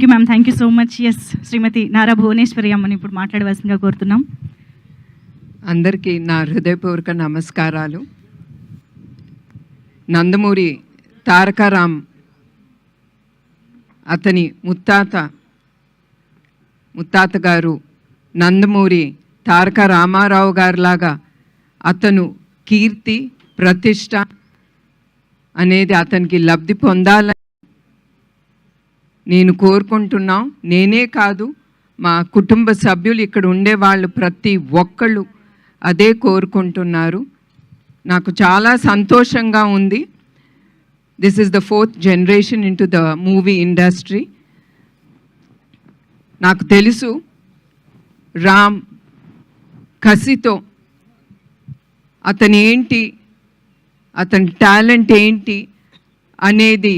Ma'am, thank you so much. Yes, శ్రీమతి నారా భువనేశ్వరి అమ్మని ఇప్పుడు మాట్లాడవలసిందిగా కోరుతున్నాం. అందరికీ నా హృదయపూర్వక నమస్కారాలు. నందమూరి తారక రామ్ అతని ముత్తాత గారు నందమూరి తారక రామారావు గారిలాగా అతను కీర్తి ప్రతిష్ట అనేది అతనికి లబ్ధి పొందాలని నేను కోరుకుంటున్నాం. నేనే కాదు, మా కుటుంబ సభ్యులు ఇక్కడ ఉండేవాళ్ళు ప్రతి ఒక్కళ్ళు అదే కోరుకుంటున్నారు. నాకు చాలా సంతోషంగా ఉంది. This is the 4th generation into the movie industry. నాకు తెలుసు రామ్ కసితో అతని టాలెంట్ ఏంటి అనేది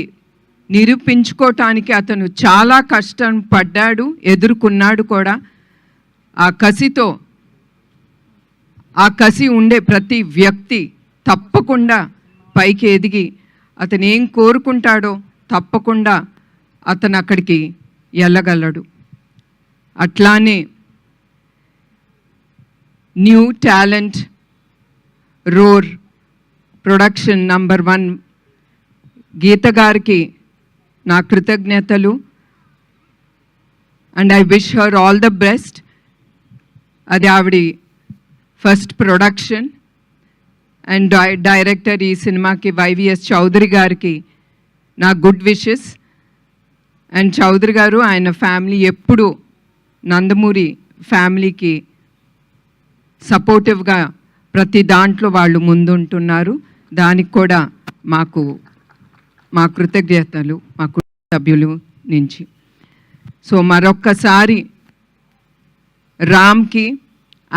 నిరూపించుకోవటానికి అతను చాలా కష్టం పడ్డాడు, ఎదుర్కొన్నాడు కూడా. ఆ కసి ఉండే ప్రతి వ్యక్తి తప్పకుండా పైకి ఎదిగి అతను ఏం కోరుకుంటాడో తప్పకుండా అతను అక్కడికి వెళ్ళగలడు. అట్లానే new talent roar production number 1 Geetha గారికి నా కృతజ్ఞతలు. And I wish her all the best. అది ఆవిడ ఫస్ట్ ప్రొడక్షన్. అండ్ డైరెక్టర్ ఈ సినిమాకి వైవిఎస్ చౌదరి గారికి నా గుడ్ విషెస్. అండ్ చౌదరి గారు ఆయన ఫ్యామిలీ ఎప్పుడు నందమూరి ఫ్యామిలీకి సపోర్టివ్గా ప్రతి దాంట్లో వాళ్ళు ముందుంటున్నారు. దానికి కూడా మా కృతజ్ఞతలు మా కుటుంబ సభ్యులు నుంచి. సో మరొక్కసారి రామ్కి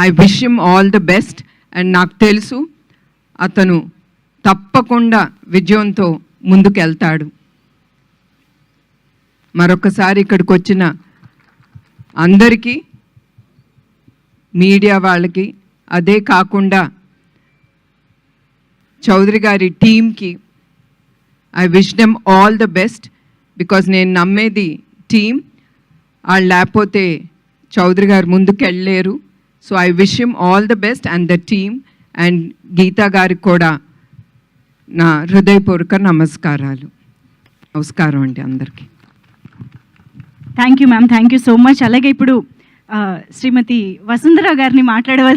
I wish him all the best. And నాకు తెలుసు అతను తప్పకుండా విజయంతో ముందుకెళ్తాడు. మరొకసారి ఇక్కడికి వచ్చిన అందరికీ, మీడియా వాళ్ళకి, అదే కాకుండా చౌదరి గారి టీమ్కి I wish them all the best. Because నేను నమ్మేది టీమ్, వాళ్ళు లేకపోతే చౌదరి గారు ముందుకెళ్ళలేరు. So I wish him all the best and the team. And Geetha గారికి కూడా నా హృదయపూర్వక నమస్కారం అండి అందరికీ. Thank you ma'am, thank you so much. అలాగే ఇప్పుడు శ్రీమతి వసుంధర గారిని మాట్లాడవలసి